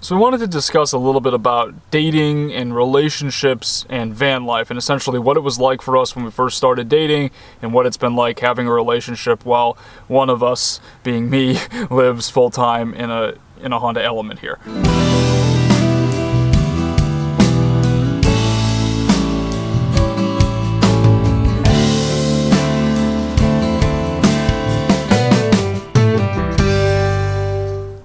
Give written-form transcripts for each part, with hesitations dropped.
So we wanted to discuss a little bit about dating and relationships and van life, and essentially what it was like for us when we first started dating and what it's been like having a relationship while one of us, being me, lives full-time in a Honda Element here.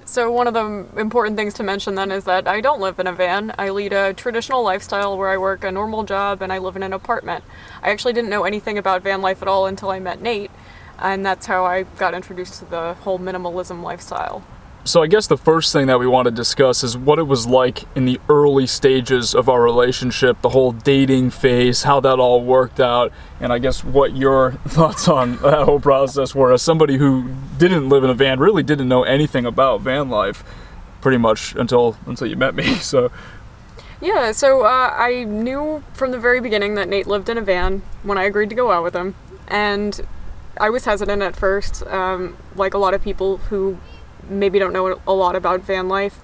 So one of the important things to mention then is that I don't live in a van. I lead a traditional lifestyle where I work a normal job and I live in an apartment. I actually didn't know anything about van life at all until I met Nate, and that's how I got introduced to the whole minimalism lifestyle. So I guess the first thing that we want to discuss is what it was like in the early stages of our relationship, the whole dating phase, how that all worked out, and I guess what your thoughts on that whole process were as somebody who didn't live in a van, really didn't know anything about van life pretty much until you met me. So Yeah, so I knew from the very beginning that Nate lived in a van when I agreed to go out with him, and I was hesitant at first, like a lot of people who maybe don't know a lot about van life.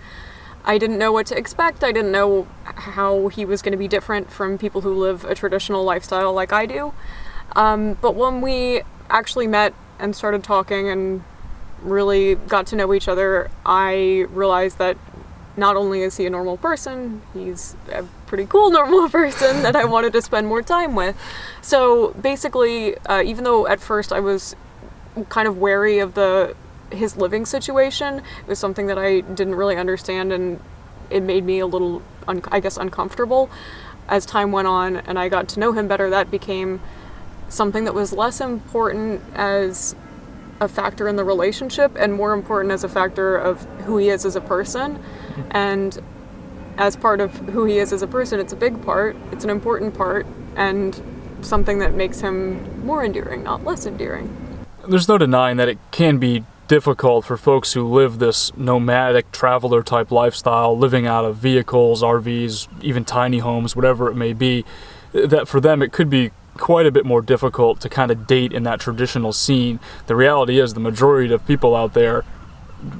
I didn't know what to expect. I didn't know how he was going to be different from people who live a traditional lifestyle like I do. But when we actually met and started talking and really got to know each other, I realized that not only is he a normal person, he's a pretty cool normal person that I wanted to spend more time with. So basically, even though at first I was kind of wary of his living situation, it was something that I didn't really understand, and it made me a little, uncomfortable. As time went on and I got to know him better, that became something that was less important as a factor in the relationship and more important as a factor of who he is as a person. And as part of who he is as a person, it's a big part, it's an important part, and something that makes him more endearing, not less endearing. there's no denying that it can be difficult for folks who live this nomadic traveler type lifestyle, living out of vehicles, RVs, even tiny homes, whatever it may be, that for them it could be quite a bit more difficult to kind of date in that traditional scene. The reality is the majority of people out there,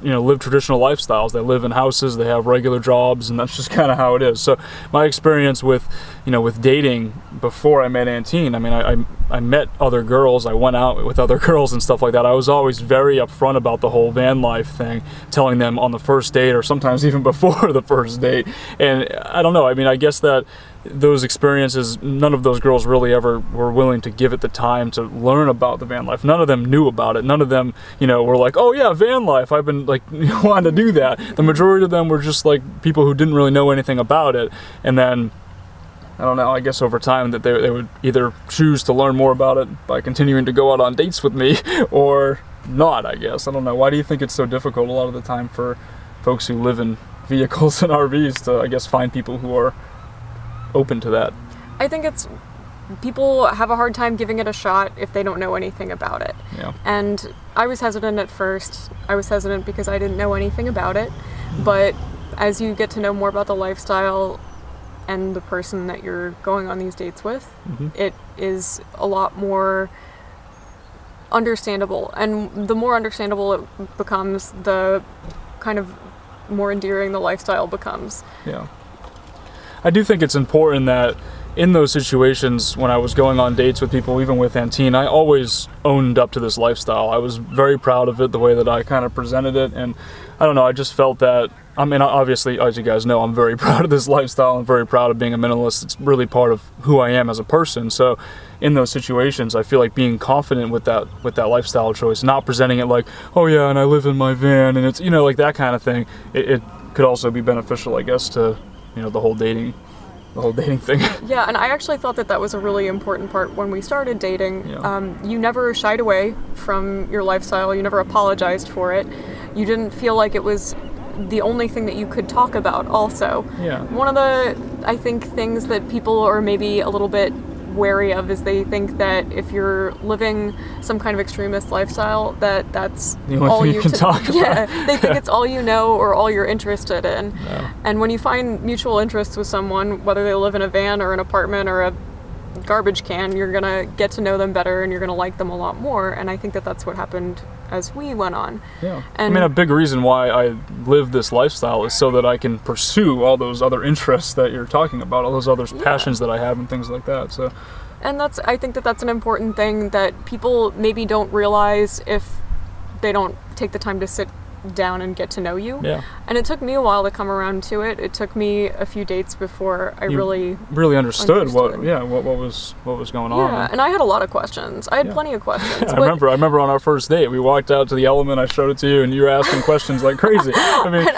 live traditional lifestyles. They live in houses, they have regular jobs, and that's just kind of how it is. So my experience with dating before I met Antine, I met other girls, I went out with other girls and stuff like that. I was always very upfront about the whole van life thing, telling them on the first date or sometimes even before the first date. And I don't know, I guess that those experiences, none of those girls really ever were willing to give it the time to learn about the van life. None of them knew about it. None of them, were like, oh yeah, van life, I've been wanting to do that. The majority of them were just like people who didn't really know anything about it. And then, I don't know, I guess over time that they would either choose to learn more about it by continuing to go out on dates with me or not, I guess. I don't know. Why do you think it's so difficult a lot of the time for folks who live in vehicles and RVs to, I guess, find people who are open to that? I think people have a hard time giving it a shot if they don't know anything about it. Yeah. And I was hesitant at first. I was hesitant because I didn't know anything about it. But as you get to know more about the lifestyle and the person that you're going on these dates with, it is a lot more understandable. And the more understandable it becomes, the kind of more endearing the lifestyle becomes. Yeah. I do think it's important that in those situations when I was going on dates with people, even with Antine, I always owned up to this lifestyle. I was very proud of it, the way that I kind of presented it, and I don't know, I just felt that, obviously, as you guys know, I'm very proud of this lifestyle. I'm very proud of being a minimalist. It's really part of who I am as a person. So in those situations, I feel like being confident with that lifestyle choice, not presenting it like, oh yeah, and I live in my van, and it's, like that kind of thing, it could also be beneficial, I guess, to the whole dating thing. Yeah, and I actually thought that was a really important part when we started dating. Yeah. You never shied away from your lifestyle. You never apologized for it. You didn't feel like it was the only thing that you could talk about also. Yeah. One of the, I think, things that people are maybe a little bit wary of is they think that if you're living some kind of extremist lifestyle, that's the only all thing you can talk about. Yeah, they think it's all you know or all you're interested in. No. And when you find mutual interests with someone, whether they live in a van or an apartment or a garbage can. You're going to get to know them better and you're going to like them a lot more. And I think that that's what happened as we went on. Yeah. And I mean, a big reason why I live this lifestyle is so that I can pursue all those other interests that you're talking about, all those other passions that I have and things like that. So, and I think that that's an important thing that people maybe don't realize if they don't take the time to sit down and get to know you. Yeah. And it took me a while to come around to it. It took me a few dates before I really understood what was going on. Yeah, and I had a lot of questions. I had plenty of questions. I remember on our first date, we walked out to the Element, I showed it to you, and you were asking questions like crazy. I mean,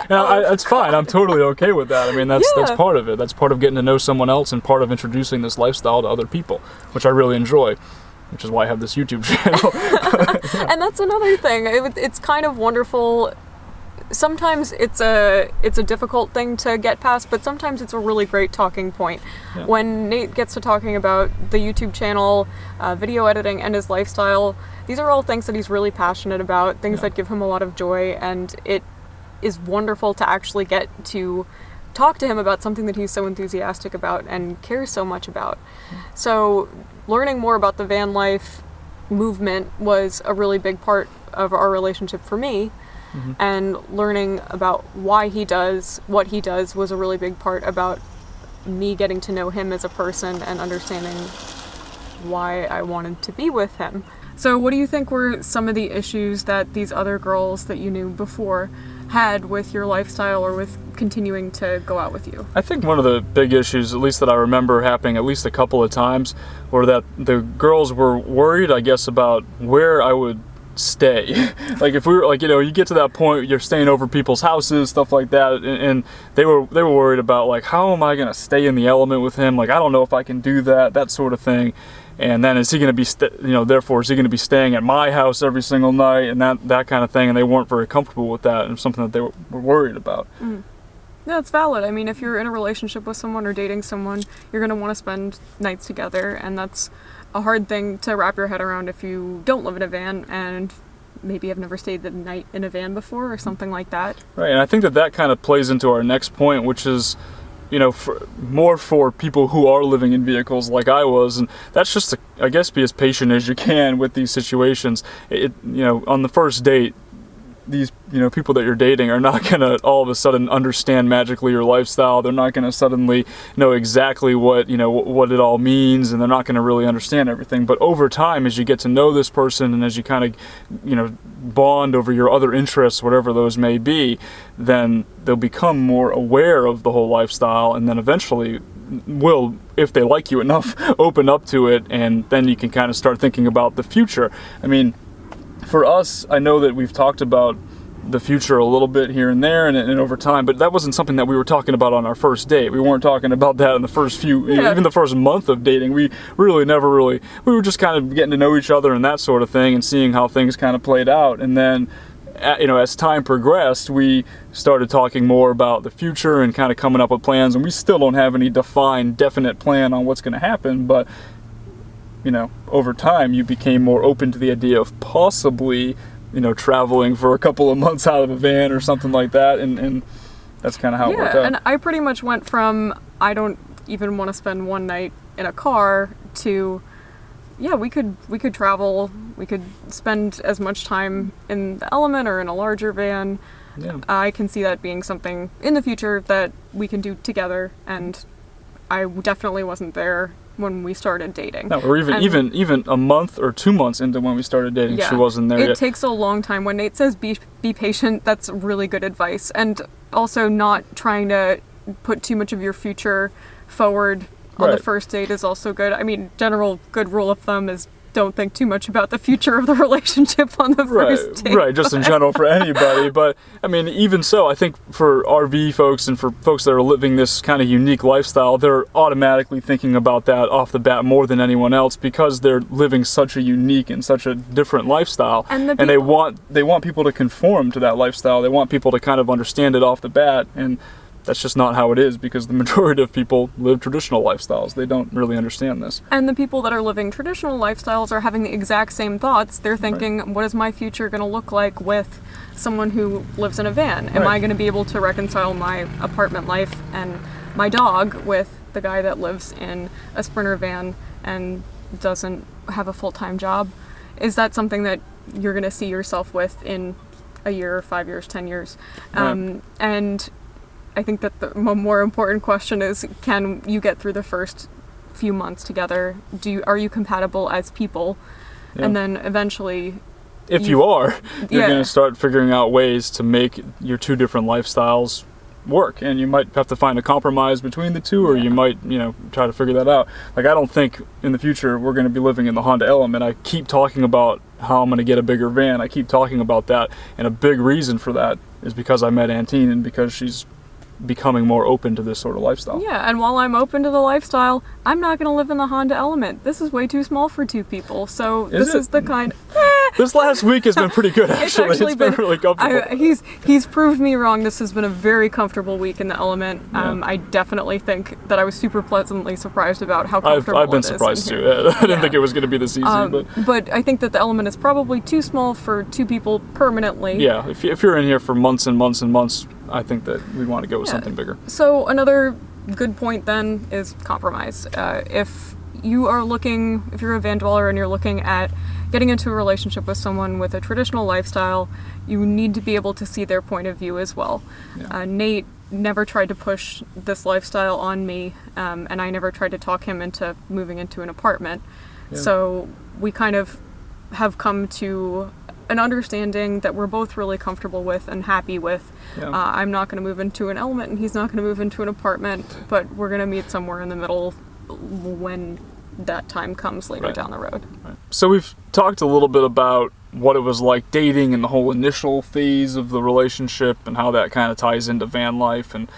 it's fine. I'm totally okay with that. I mean, that's part of it. That's part of getting to know someone else and part of introducing this lifestyle to other people, which I really enjoy. Which is why I have this YouTube channel. And that's another thing. It's kind of wonderful. Sometimes it's a difficult thing to get past, but sometimes it's a really great talking point. Yeah. When Nate gets to talking about the YouTube channel, video editing, and his lifestyle, these are all things that he's really passionate about, things that give him a lot of joy, and it is wonderful to actually get to talk to him about something that he's so enthusiastic about and cares so much about. So learning more about the van life movement was a really big part of our relationship for me. Mm-hmm. And learning about why he does what he does was a really big part about me getting to know him as a person and understanding why I wanted to be with him. So what do you think were some of the issues that these other girls that you knew before had with your lifestyle or with continuing to go out with you? I think one of the big issues, at least that I remember happening at least a couple of times, were that the girls were worried, I guess, about where I would stay. Like if we were, like, you know, you get to that point, you're staying over people's houses, stuff like that, and they were worried about, like, how am I going to stay in the Element with him? Like, I don't know if I can do that sort of thing. And then is he going to be, therefore, is he going to be staying at my house every single night, and that kind of thing? And they weren't very comfortable with that, and something that they were worried about. Mm. Yeah, it's valid. I mean, if you're in a relationship with someone or dating someone, you're going to want to spend nights together, and that's a hard thing to wrap your head around if you don't live in a van and maybe have never stayed the night in a van before or something like that. Right, and I think that kind of plays into our next point, which is, more for people who are living in vehicles like I was, and that's just to, I guess, be as patient as you can with these situations. On the first date, these people that you're dating are not going to all of a sudden understand magically your lifestyle. They're not going to suddenly know exactly what what it all means, and they're not going to really understand everything. But over time, as you get to know this person and as you kind of bond over your other interests, whatever those may be, then they'll become more aware of the whole lifestyle, and then eventually will, if they like you enough, open up to it, and then you can kind of start thinking about the future. I mean, for us, I know that we've talked about the future a little bit here and there and over time, but that wasn't something that we were talking about on our first date. We weren't talking about that in the first even the first month of dating. We were just kind of getting to know each other and that sort of thing and seeing how things kind of played out. And then, as time progressed, we started talking more about the future and kind of coming up with plans, and we still don't have any definite plan on what's going to happen, but over time, you became more open to the idea of possibly, traveling for a couple of months out of a van or something like that, and that's kind of how it worked out. Yeah, and I pretty much went from, I don't even want to spend one night in a car to, we could travel, we could spend as much time in the Element or in a larger van. Yeah. I can see that being something in the future that we can do together, and I definitely wasn't there when we started dating. No, or even a month or 2 months into when we started dating, she wasn't there yet. It takes a long time. When Nate says be patient, that's really good advice. And also not trying to put too much of your future forward on the first date is also good. I mean, general good rule of thumb is don't think too much about the future of the relationship on the first date. Right, just in general for anybody. But, I mean, even so, I think for RV folks and for folks that are living this kind of unique lifestyle, they're automatically thinking about that off the bat more than anyone else because they're living such a unique and such a different lifestyle. And they want people to conform to that lifestyle. They want people to kind of understand it off the bat, and that's just not how it is because the majority of people live traditional lifestyles. They don't really understand this. And the people that are living traditional lifestyles are having the exact same thoughts. They're thinking, what is my future going to look like with someone who lives in a van? Am I going to be able to reconcile my apartment life and my dog with the guy that lives in a Sprinter van and doesn't have a full-time job. Is that something that you're going to see yourself with in a year, 5 years, 10 years? Right. And I think that the more important question is, can you get through the first few months together? Are you compatible as people? Yeah. And then eventually, if you are, you're Yeah. going to start figuring out ways to make your two different lifestyles work, and you might have to find a compromise between the two, or you might, try to figure that out. Like, I don't think in the future we're going to be living in the Honda Element. I keep talking about how I'm going to get a bigger van. I keep talking about that, and a big reason for that is because I met Antine and because she's becoming more open to this sort of lifestyle. Yeah, and while I'm open to the lifestyle, I'm not going to live in the Honda Element. This is way too small for two people. So this is the kind. This last week has been pretty good, actually. It's been really comfortable. He's proved me wrong. This has been a very comfortable week in the Element. Yeah. I definitely think that I was super pleasantly surprised about how comfortable I've been it is surprised in too. here. I didn't think it was going to be this easy, but I think that the Element is probably too small for two people permanently. yeah, if you're in here for months and months and months, I think that we want to go with something bigger. So another good point then is compromise. If you're a van dweller and you're looking at getting into a relationship with someone with a traditional lifestyle, you need to be able to see their point of view as well. Yeah. Nate never tried to push this lifestyle on me, and I never tried to talk him into moving into an apartment. Yeah. So we kind of have come to an understanding that we're both really comfortable with and happy with. Yeah. I'm not going to move into an Element and he's not going to move into an apartment, but we're going to meet somewhere in the middle when that time comes later Right. down the road. Right. So we've talked a little bit about what it was like dating and the whole initial phase of the relationship and how that kind of ties into van life and,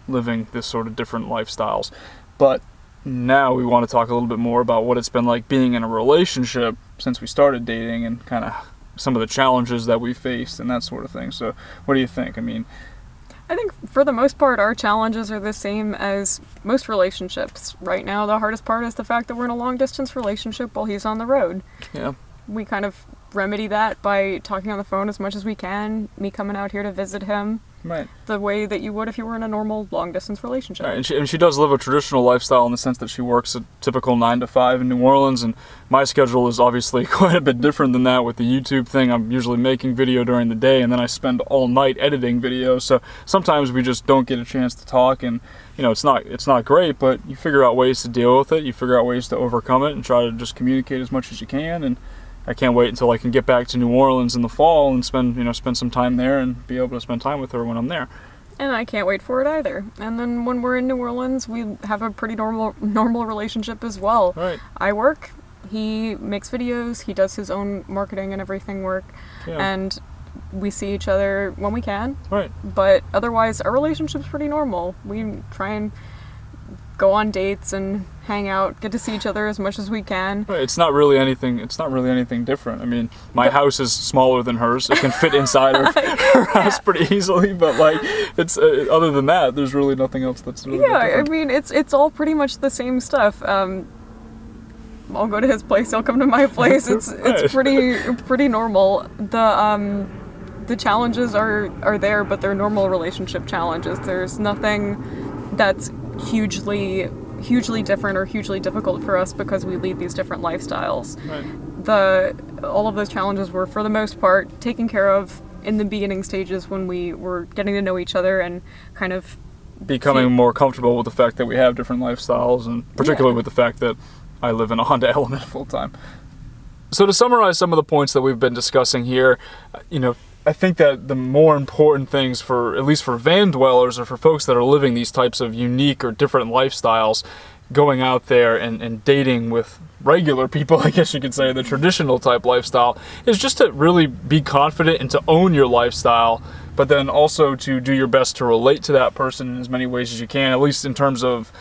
living this sort of different lifestyles. But now we want to talk a little bit more about what it's been like being in a relationship since we started dating and kind of some of the challenges that we faced and that sort of thing. So what do you think? I mean, I think for the most part our challenges are the same as most relationships. Right now the hardest part is the fact that we're in a long distance relationship while he's on the road. yeah. We kind of remedy that by talking on the phone as much as we can, me coming out here to visit him Right. the way that you would if you were in a normal long distance relationship. Right. And she does live a traditional lifestyle in the sense that she works a typical 9 to 5 in New Orleans, and my schedule is obviously quite a bit different than that with the YouTube thing. I'm usually making video during the day, and then I spend all night editing videos, so sometimes we just don't get a chance to talk, and it's not great, but you figure out ways to deal with it, you figure out ways to overcome it, and try to just communicate as much as you can. And I can't wait until I can get back to New Orleans in the fall and spend some time there and be able to spend time with her when I'm there. And I can't wait for it either. And then when we're in New Orleans, we have a pretty normal relationship as well. Right. I work, he makes videos, he does his own marketing and everything work, Yeah. and we see each other when we can. Right. But otherwise, our relationship's pretty normal. We try and go on dates and hang out, get to see each other as much as we can. Right. It's not really anything different. I mean, my house is smaller than hers. It can fit inside her house pretty easily, but it's other than that, there's really nothing else that's really I different. mean, it's all pretty much the same stuff. I'll go to his place, he'll come to my place. It's pretty normal. The challenges are there, but they're normal relationship challenges. There's nothing that's hugely different or hugely difficult for us because we lead these different lifestyles. Right. All of those challenges were, for the most part, taken care of in the beginning stages when we were getting to know each other and kind of becoming more comfortable with the fact that we have different lifestyles, and particularly with the fact that I live in a Honda Element full time. So to summarize some of the points that we've been discussing here, I think that the more important things at least for van dwellers or for folks that are living these types of unique or different lifestyles, going out there and dating with regular people, I guess you could say, the traditional type lifestyle, is just to really be confident and to own your lifestyle, but then also to do your best to relate to that person in as many ways as you can, at least in terms of,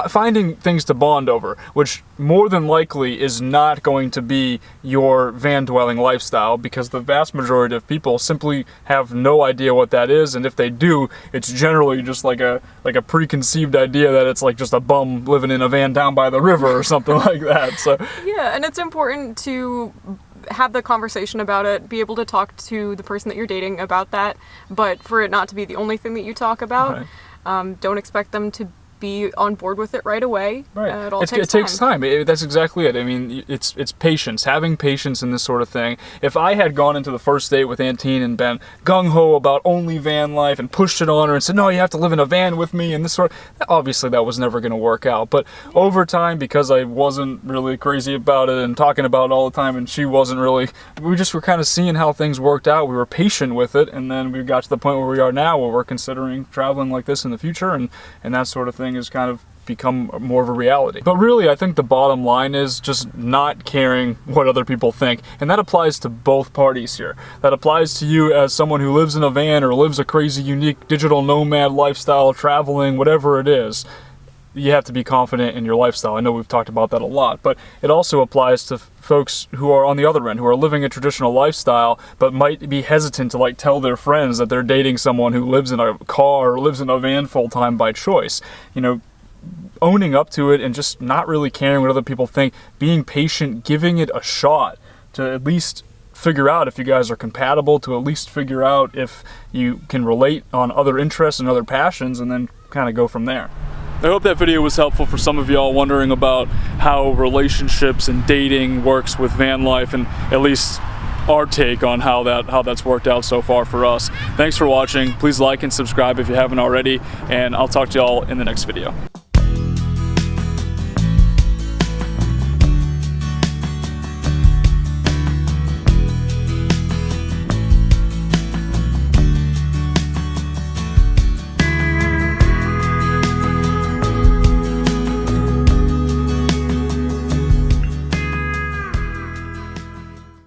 finding things to bond over, which more than likely is not going to be your van dwelling lifestyle, because the vast majority of people simply have no idea what that is, and if they do, it's generally just like a preconceived idea that it's like just a bum living in a van down by the river or something like that. So yeah, and it's important to have the conversation about it, be able to talk to the person that you're dating about that, but for it not to be the only thing that you talk about. Right. Don't expect them to be on board with it right away. Right. It takes time. That's exactly it. I mean, it's patience, having patience in this sort of thing. If I had gone into the first date with Antine and been gung-ho about only van life and pushed it on her and said, no, you have to live in a van with me and this sort of, obviously that was never going to work out. But over time, because I wasn't really crazy about it and talking about it all the time, and she wasn't really, we just were kind of seeing how things worked out. We were patient with it, and then we got to the point where we are now, where we're considering traveling like this in the future, and that sort of thing has kind of become more of a reality. But really, I think the bottom line is just not caring what other people think, and that applies to both parties here. That applies to you as someone who lives in a van or lives a crazy, unique digital nomad lifestyle, traveling, whatever it is. You have to be confident in your lifestyle. I know we've talked about that a lot, but it also applies to folks who are on the other end, who are living a traditional lifestyle, but might be hesitant to like tell their friends that they're dating someone who lives in a car or lives in a van full time by choice. You know, owning up to it and just not really caring what other people think, being patient, giving it a shot to at least figure out if you guys are compatible, to at least figure out if you can relate on other interests and other passions, and then kind of go from there. I hope that video was helpful for some of y'all wondering about how relationships and dating works with van life, and at least our take on how that's worked out so far for us. Thanks for watching. Please like and subscribe if you haven't already, and I'll talk to y'all in the next video.